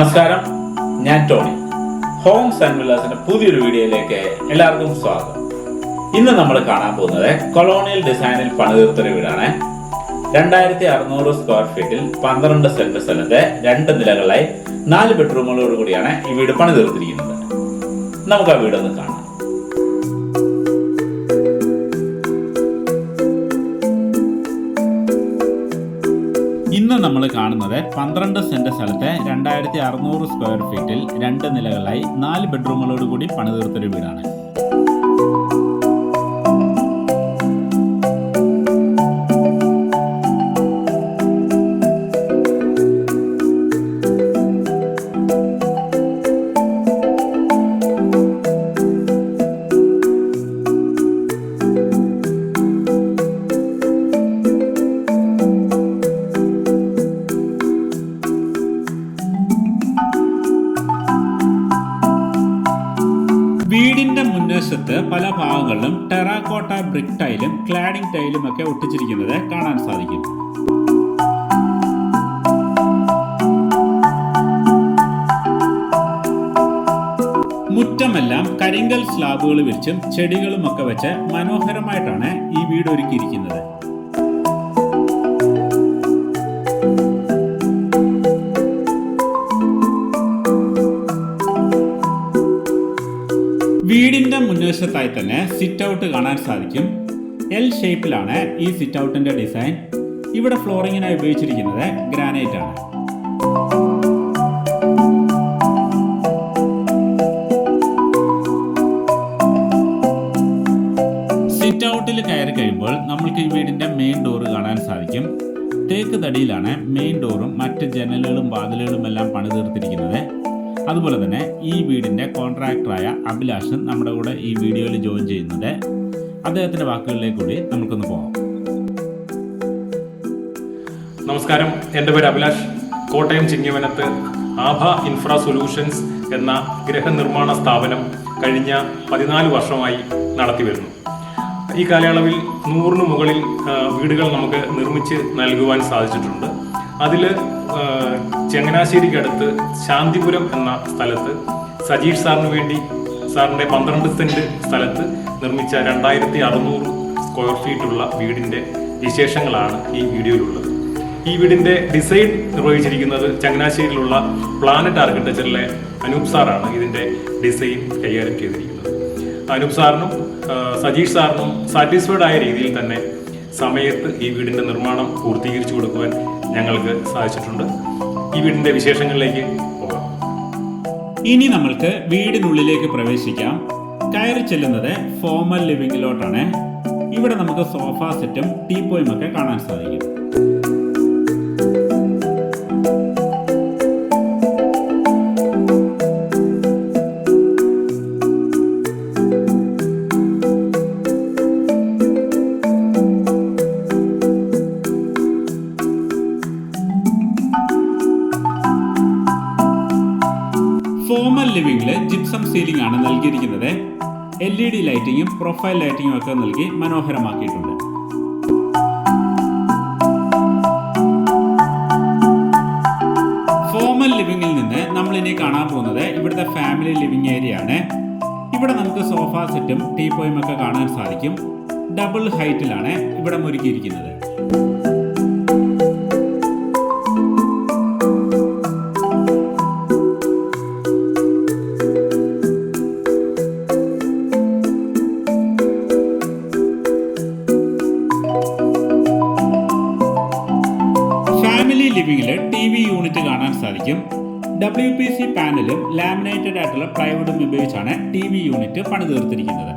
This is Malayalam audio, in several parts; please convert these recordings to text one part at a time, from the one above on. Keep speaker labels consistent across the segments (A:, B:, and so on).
A: നമസ്കാരം, ഞാൻ ടോണി. ഹോംസ് ആൻഡ് വില്ലാസിന്റെ പുതിയൊരു വീഡിയോയിലേക്ക് എല്ലാവർക്കും സ്വാഗതം. ഇന്ന് നമ്മൾ കാണാൻ പോകുന്നത് കൊളോണിയൽ ഡിസൈനിൽ പണിതീർത്തൊരു വീടാണ്. 2600 സ്ക്വയർ ഫീറ്റിൽ 12 സെന്റ് സ്ഥലത്തെ 2 നിലകളായി 4 ബെഡ്റൂമുകളോട് കൂടിയാണ് ഈ വീട് പണിതീർത്തിരിക്കുന്നത്. നമുക്ക് ആ വീടൊന്ന് കാണാം. ഇന്ന് നമ്മൾ കാണുന്നത് 12 സെന്റ് സ്ഥലത്തെ 2600 സ്ക്വയർ ഫീറ്റിൽ 2 നിലകളായി 4 ബെഡ്റൂമുകളോട് കൂടി പണിതീർത്തൊരു വീടാണ്. വീടിന്റെ മുൻവശത്ത് പല ഭാഗങ്ങളിലും ടെറാക്കോട്ട ബ്രിക്ക് ടൈലും ക്ലാഡിംഗ് ടൈലും ഒക്കെ ഒട്ടിച്ചിരിക്കുന്നത് കാണാൻ സാധിക്കും. മുറ്റമെല്ലാം കരിങ്കൽ സ്ലാബുകൾ വിരിച്ചും ചെടികളും ഒക്കെ വെച്ച് മനോഹരമായിട്ടാണ് ഈ വീട് ഒരുക്കിയിരിക്കുന്നത്. വീടിന്റെ മുൻവശത്തായി തന്നെ സിറ്റ് ഔട്ട് കാണാൻ സാധിക്കും. എൽ ഷേപ്പിലാണ് ഈ സിറ്റ് ഔട്ടിന്റെ ഡിസൈൻ. ഇവിടെ ഫ്ലോറിങ്ങിനായി ഉപയോഗിച്ചിരിക്കുന്നത് ഗ്രാനൈറ്റ് ആണ്. സിറ്റ് ഔട്ടിൽ കയറി കഴിയുമ്പോൾ നമ്മൾക്ക് ഈ വീടിന്റെ മെയിൻ ഡോറ് കാണാൻ സാധിക്കും. തേക്ക് തടിയിലാണ് മെയിൻ ഡോറും മറ്റ് ജനലുകളും വാതിലുകളും എല്ലാം പണിതീർത്തിരിക്കുന്നത്. അതുപോലെ തന്നെ ഈ വീടിൻ്റെ കോൺട്രാക്ടറായ അഭിലാഷ് നമ്മുടെ കൂടെ ഈ വീഡിയോയിൽ ജോയിൻ ചെയ്യുന്നത്. അദ്ദേഹത്തിൻ്റെ വാക്കുകളിലേക്ക് കൂടി നമുക്കൊന്ന് പോകാം.
B: നമസ്കാരം, എൻ്റെ പേര് അഭിലാഷ്. കോട്ടയം ചിങ്ങവനത്ത് ആഭ ഇൻഫ്രാ സൊല്യൂഷൻസ് എന്ന ഗൃഹനിർമ്മാണ സ്ഥാപനം കഴിഞ്ഞ 14 വർഷമായി നടത്തി വരുന്നു. ഈ കാലയളവിൽ 100-ന് മുകളിൽ വീടുകൾ നമുക്ക് നിർമ്മിച്ച് നൽകുവാൻ സാധിച്ചിട്ടുണ്ട്. അതിൽ ചങ്ങനാശ്ശേരിക്കടുത്ത് ശാന്തിപുരം എന്ന സ്ഥലത്ത് സജീഷ് സാറിന് വേണ്ടി സാറിൻ്റെ 12 സെന്റ് സ്ഥലത്ത് നിർമ്മിച്ച 2600 സ്ക്വയർ ഫീറ്റുള്ള വീടിൻ്റെ വിശേഷങ്ങളാണ് ഈ വീഡിയോയിലുള്ളത്. ഈ വീടിൻ്റെ ഡിസൈൻ നിർവഹിച്ചിരിക്കുന്നത് ചങ്ങനാശ്ശേരിയിലുള്ള പ്ലാനറ്റ് ആർക്കിടെക്ചറിലെ അനൂപ് സാറാണ്. ഇതിൻ്റെ ഡിസൈൻ കൈകാര്യം ചെയ്തിരിക്കുന്നത്. അനൂപ് സാറിനും സജീഷ് സാറിനും സാറ്റിസ്ഫൈഡ് ആയ രീതിയിൽ തന്നെ സമയത്ത് ഈ വീടിൻ്റെ നിർമ്മാണം പൂർത്തീകരിച്ചു കൊടുക്കുവാൻ ഞങ്ങൾക്ക് സാധിച്ചിട്ടുണ്ട്. ഈ വീടിൻ്റെ വിശേഷങ്ങളിലേക്ക് പോകാം.
A: ഇനി നമ്മൾക്ക് വീടിനുള്ളിലേക്ക് പ്രവേശിക്കാം. കയറി ചെല്ലുന്നത് ഫോമൽ ലിവിങ്ങിലോട്ടാണ്. ഇവിടെ നമുക്ക് സോഫ സെറ്റും ടീപ്പോയും ഒക്കെ കാണാൻ സാധിക്കും. ഫോമൽ ലിവിംഗിൽ ജിപ്സം സീലിംഗ് ആണ് നൽകിയിരിക്കുന്നത്. LED ലൈറ്റിങ്ങും പ്രൊഫൈൽ ലൈറ്റിങ്ങും ഒക്കെ നൽകി മനോഹരമാക്കിയിട്ടുണ്ട്. ഫോമൽ ലിവിംഗിൽ നിന്ന് നമ്മൾ ഇനി കാണാൻ പോകുന്നത് ഇവിടുത്തെ ഫാമിലി ലിവിംഗ് ഏരിയ ആണ്. ഇവിടെ നമുക്ക് സോഫ സെറ്റും ടീപ്പോയും ഒക്കെ കാണാൻ സാധിക്കും. ഡബിൾ ഹൈറ്റിലാണ് ഇവിടെ ഒരുക്കിയിരിക്കുന്നത്. ഫാമിലി ലിവിംഗിൽ TV യൂണിറ്റ് കാണാൻ സാധിക്കും. WPC പാനലും ലാമിനേറ്റഡ് ആയിട്ടുള്ള പ്ലൈവുഡും ഉപയോഗിച്ചാണ് TV യൂണിറ്റ് പണിതീർത്തിരിക്കുന്നത്.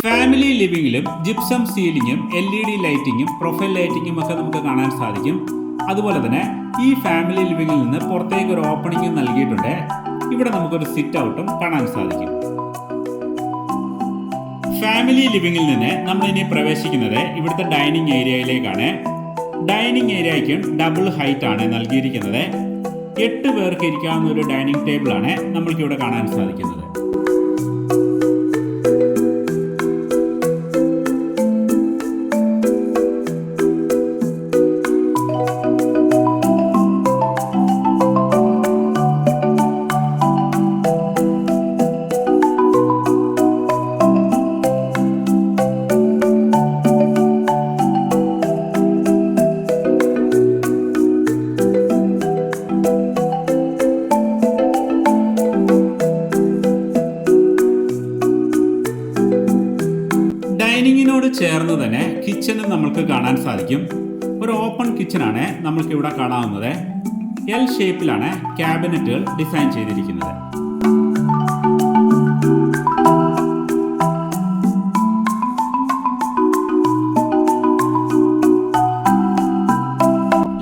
A: ഫാമിലി ലിവിംഗിലും ജിപ്സം സീലിംഗും LED ലൈറ്റിങ്ങും പ്രൊഫൈൽ ലൈറ്റിങ്ങും ഒക്കെ നമുക്ക് കാണാൻ സാധിക്കും. അതുപോലെ തന്നെ ഈ ഫാമിലി ലിവിംഗിൽ നിന്ന് പുറത്തേക്ക് ഒരു ഓപ്പണിംഗും നൽകിയിട്ടുണ്ട്. ഇവിടെ നമുക്കൊരു സിറ്റ് ഔട്ടും കാണാൻ സാധിക്കും. ഫാമിലി ലിവിംഗിൽ നിന്ന് നമ്മൾ ഇനി പ്രവേശിക്കുന്നത് ഇവിടുത്തെ ഡൈനിങ് ഏരിയയിലേക്കാണ്. ഡൈനിങ് ഏരിയയ്ക്കും ഡബിൾ ഹൈറ്റ് ആണ് നൽകിയിരിക്കുന്നത്. 8 പേർക്ക് ഇരിക്കാവുന്ന ഒരു ഡൈനിങ് ടേബിളാണ് നമ്മൾക്കിവിടെ കാണാൻ സാധിക്കുന്നത്. ഡൈനിങ്ങിനോട് ചേർന്ന് തന്നെ കിച്ചണും നമ്മൾക്ക് കാണാൻ സാധിക്കും. ഒരു ഓപ്പൺ കിച്ചണാണ് നമ്മൾക്ക് ഇവിടെ കാണാവുന്നത്. എൽ ഷേപ്പിലാണ് ക്യാബിനറ്റുകൾ ഡിസൈൻ ചെയ്തിരിക്കുന്നത്.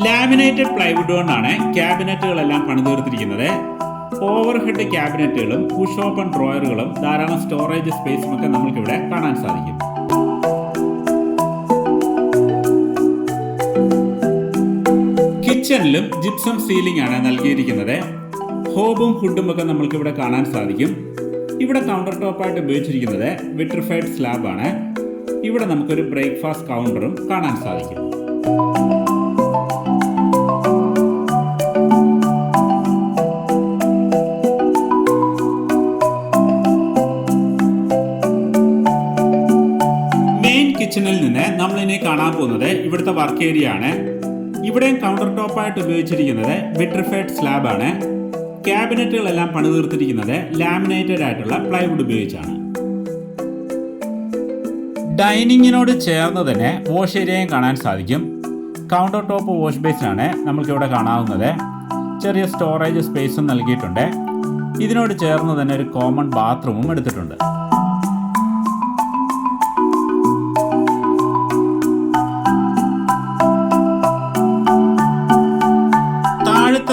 A: ലാമിനേറ്റഡ് പ്ലൈവുഡ് കൊണ്ടാണ് ക്യാബിനറ്റുകളെല്ലാം പണിതീർത്തിരിക്കുന്നത്. ഓവർഹെഡ് ക്യാബിനറ്റുകളും പുഷ് ഓപ്പൺ ഡ്രോയറുകളും ധാരാളം സ്റ്റോറേജ് സ്പേസും ഒക്കെ നമ്മൾക്കിവിടെ കാണാൻ സാധിക്കും. കിച്ചണിലും ജിപ്സം സീലിംഗ് ആണ് നൽകിയിരിക്കുന്നത്. ഹോബും ഹുഡും ഒക്കെ നമ്മൾക്കിവിടെ കാണാൻ സാധിക്കും. ഇവിടെ കൗണ്ടർ ടോപ്പായിട്ട് ഉപയോഗിച്ചിരിക്കുന്നത് വിട്രിഫൈഡ് സ്ലാബ് ആണ്. ഇവിടെ നമുക്കൊരു ബ്രേക്ക്ഫാസ്റ്റ് കൗണ്ടറും കാണാൻ സാധിക്കും. കിച്ചണിൽ നിന്ന് നമ്മൾ ഇനി കാണാൻ പോകുന്നത് ഇവിടുത്തെ വർക്ക് ഏരിയ ആണ്. ഇവിടെയും കൗണ്ടർ ടോപ്പായിട്ട് ഉപയോഗിച്ചിരിക്കുന്നത് വിട്രിഫൈഡ് സ്ലാബ് ആണ്. ക്യാബിനറ്റുകളെല്ലാം പണിതീർത്തിരിക്കുന്നത് ലാമിനേറ്റഡ് ആയിട്ടുള്ള പ്ലൈവുഡ് ഉപയോഗിച്ചാണ്. ഡൈനിങ്ങിനോട് ചേർന്ന് തന്നെ വാഷ് ഏരിയയും കാണാൻ സാധിക്കും. കൗണ്ടർ ടോപ്പ് വാഷ് ബേസിനാണ് നമ്മൾക്കിവിടെ കാണാവുന്നത്. ചെറിയ സ്റ്റോറേജ് സ്പേസും നൽകിയിട്ടുണ്ട്. ഇതിനോട് ചേർന്ന് തന്നെ ഒരു കോമൺ ബാത്റൂമും എടുത്തിട്ടുണ്ട്.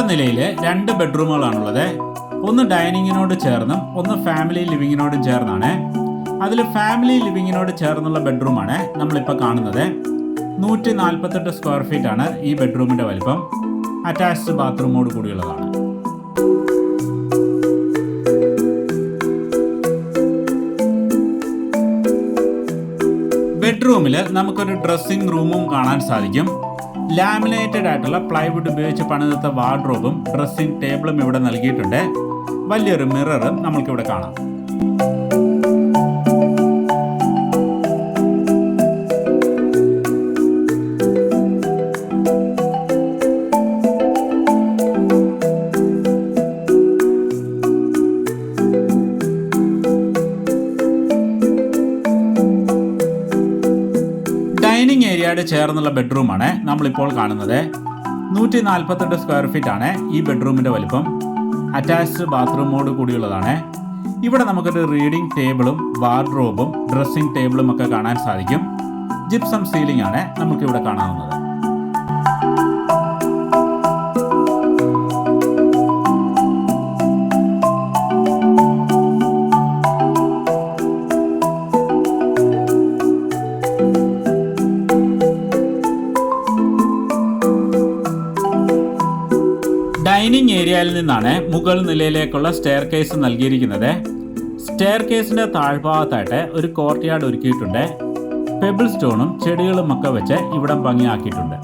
A: നിലയിൽ 2 ബെഡ്റൂമുകളാണുള്ളത്. ഒന്ന് ഡൈനിങ്ങിനോട് ചേർന്നും ഒന്ന് ഫാമിലി ലിവിങ്ങിനോടും ചേർന്നാണ്. അതിൽ ഫാമിലി ലിവിങ്ങിനോട് ചേർന്നുള്ള ബെഡ്റൂമാണ് നമ്മളിപ്പോൾ കാണുന്നത്. 148 സ്ക്വയർ ഫീറ്റ് ആണ് ഈ ബെഡ്റൂമിൻ്റെ വലിപ്പം. അറ്റാച്ച്ഡ് ബാത്റൂമോട് കൂടിയുള്ളതാണ്. ബെഡ്റൂമിൽ നമുക്കൊരു ഡ്രസ്സിംഗ് റൂമും കാണാൻ സാധിക്കും. ലാമിനേറ്റഡ് ആയിട്ടുള്ള പ്ലൈവുഡ് ഉപയോഗിച്ച് പണിതെടുത്ത വാർഡ്രോബും ഡ്രസ്സിംഗ് ടേബിളും ഇവിടെ നൽകിയിട്ടുണ്ട്. വലിയൊരു മിററും നമ്മൾക്കിവിടെ കാണാം. ഡൈനിങ് ഏരിയയുടെ ചേർന്നുള്ള ബെഡ്റൂമാണ് നമ്മളിപ്പോൾ കാണുന്നത്. 148 സ്ക്വയർ ഫീറ്റ് ആണ് ഈ ബെഡ്റൂമിൻ്റെ വലിപ്പം. അറ്റാച്ച്ഡ് ബാത്റൂമോട് കൂടിയുള്ളതാണ്. ഇവിടെ നമുക്കൊരു റീഡിംഗ് ടേബിളും വാർഡ്രോബും ഡ്രസ്സിംഗ് ടേബിളും ഒക്കെ കാണാൻ സാധിക്കും. ജിപ്സം സീലിംഗ് ആണ് നമുക്കിവിടെ കാണാവുന്നത്. ഡൈനിങ് ഏരിയയിൽ നിന്നാണ് മുകൾ നിലയിലേക്കുള്ള സ്റ്റെയർ കേസ് നൽകിയിരിക്കുന്നത്. സ്റ്റെയർ കേസിന്റെ താഴ്ഭാഗത്തായിട്ട് ഒരു കോർട്ട്യാർഡ് ഒരുക്കിയിട്ടുണ്ട്. പെബിൾ സ്റ്റോണും ചെടികളും ഒക്കെ വെച്ച് ഇവിടം ഭംഗിയാക്കിയിട്ടുണ്ട്.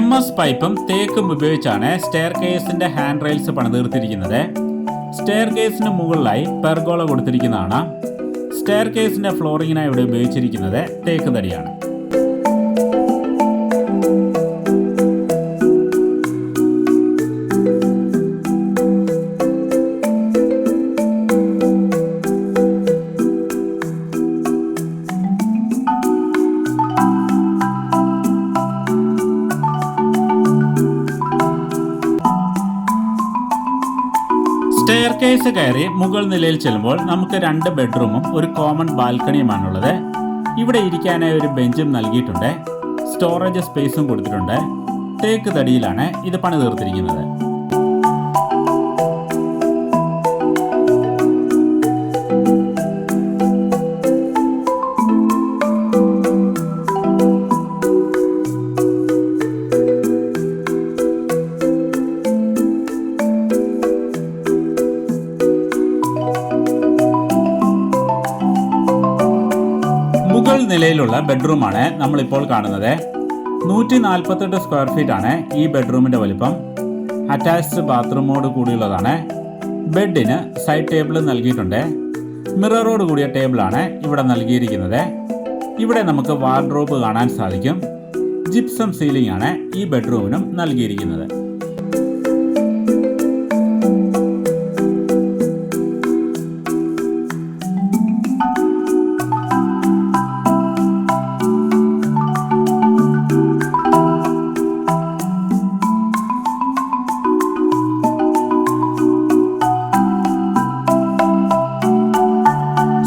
A: MS പൈപ്പും തേക്കും ഉപയോഗിച്ചാണ് സ്റ്റെയർ കേസിന്റെ ഹാൻഡ് റെയിൽസ് പണിതീർത്തിരിക്കുന്നത്. സ്റ്റെയർ കേസിന് മുകളിലായി പെർഗോള കൊടുത്തിരിക്കുന്നതാണ്. സ്റ്റെയർ കേസിന്റെ ഫ്ലോറിങ്ങിനായി ഇവിടെ ഉപയോഗിച്ചിരിക്കുന്നത് തേക്ക് തടിയാണ്. സ്റ്റെയർ കേസ് കയറി മുകൾ നിലയിൽ ചെല്ലുമ്പോൾ നമുക്ക് 2 ബെഡ്റൂമും ഒരു കോമൺ ബാൽക്കണിയുമാണുള്ളത്. ഇവിടെ ഇരിക്കാനായി ഒരു ബെഞ്ചും നൽകിയിട്ടുണ്ട്. സ്റ്റോറേജ് സ്പേസും കൊടുത്തിട്ടുണ്ട്. തേക്ക് തടിയിലാണ് ഇത് പണി തീർത്തിരിക്കുന്നത്. നിലയിലുള്ള ബെഡ്റൂമാണ് നമ്മളിപ്പോൾ കാണുന്നത്. 148 സ്ക്വയർ ഫീറ്റ് ആണ് ഈ ബെഡ്റൂമിന്റെ വലിപ്പം. അറ്റാച്ച്ഡ് ബാത്റൂമോട് കൂടിയുള്ളതാണ്. ബെഡിന് സൈഡ് ടേബിൾ നൽകിയിട്ടുണ്ട്. മിററോട് കൂടിയ ടേബിളാണ് ഇവിടെ നൽകിയിരിക്കുന്നത്. ഇവിടെ നമുക്ക് വാർഡ്രോബ് കാണാൻ സാധിക്കും. ജിപ്സം സീലിംഗ് ആണ് ഈ ബെഡ്റൂമിനും നൽകിയിരിക്കുന്നത്.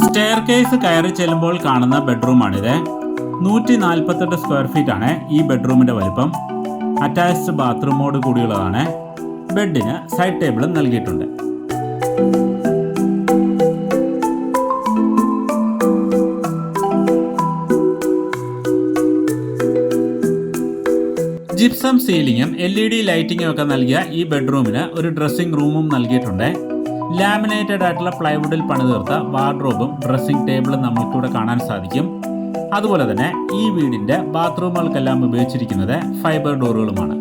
A: സ്റ്റെയർ കേസ് കയറി ചെല്ലുമ്പോൾ കാണുന്ന ബെഡ്റൂമാണിത്. 148 സ്ക്വയർ ഫീറ്റ് ആണ് ഈ ബെഡ്റൂമിന്റെ വലിപ്പം. അറ്റാച്ച്ഡ് ബാത്റൂമോട് കൂടിയുള്ളതാണ്. ബെഡിന് സൈഡ് ടേബിളും നൽകിയിട്ടുണ്ട്. ജിപ്സം സീലിംഗും LED ലൈറ്റിംഗും ഒക്കെ നൽകിയ ഈ ബെഡ്റൂമിന് ഒരു ഡ്രസ്സിംഗ് റൂമും നൽകിയിട്ടുണ്ട്. ലാമിനേറ്റഡ് ആയിട്ടുള്ള പ്ലൈവുഡിൽ പണിതീർത്ത വാർഡ്രോബും ഡ്രസ്സിംഗ് ടേബിളും നമുക്കിവിടെ കാണാൻ സാധിക്കും. അതുപോലെ തന്നെ ഈ വീടിന്റെ ബാത്റൂമുകൾക്കെല്ലാം ഉപയോഗിച്ചിരിക്കുന്നത് ഫൈബർ ഡോറുകളുമാണ്.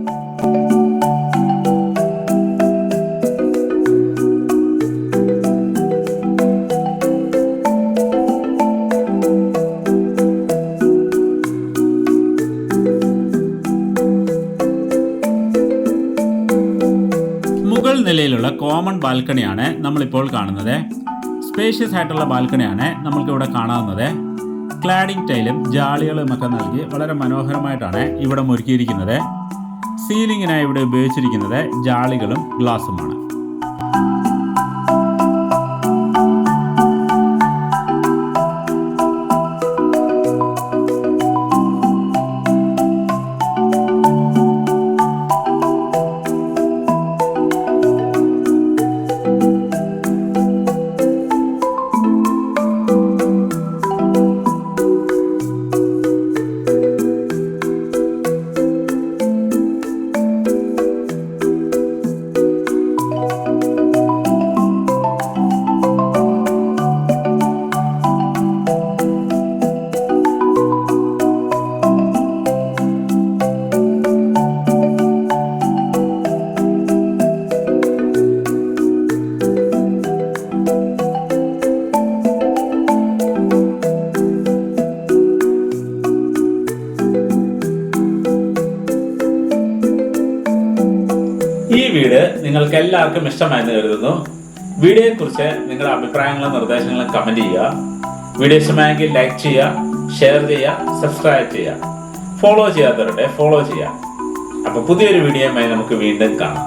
A: മുകൾ നിലയിലുള്ള കോമൺ ബാൽക്കണിയാണ് നമ്മളിപ്പോൾ കാണുന്നത്. സ്പേഷ്യസ് ആയിട്ടുള്ള ബാൽക്കണിയാണ് നമ്മൾക്കിവിടെ കാണാവുന്നത്. ക്ലാഡിംഗ് ടൈലും ജാളികളും ഒക്കെ നൽകി വളരെ മനോഹരമായിട്ടാണ് ഇവിടെ ഒരുക്കിയിരിക്കുന്നത്. സീലിംഗിനായി ഇവിടെ ഉപയോഗിച്ചിരിക്കുന്നത് ജാളികളും ഗ്ലാസുമാണ്. ഈ വീട് നിങ്ങൾക്ക് എല്ലാവർക്കും ഇഷ്ടമായെന്ന് കരുതുന്നു. വീഡിയോയെക്കുറിച്ച് നിങ്ങളുടെ അഭിപ്രായങ്ങളും നിർദ്ദേശങ്ങളും കമന്റ് ചെയ്യുക. വീഡിയോ ഇഷ്ടമായെങ്കിൽ ലൈക്ക് ചെയ്യുക, ഷെയർ ചെയ്യുക, സബ്സ്ക്രൈബ് ചെയ്യുക. ഫോളോ ചെയ്യാത്തവരുടെ ഫോളോ ചെയ്യുക. അപ്പോൾ പുതിയൊരു വീഡിയോയുമായി നമുക്ക് വീണ്ടും കാണാം.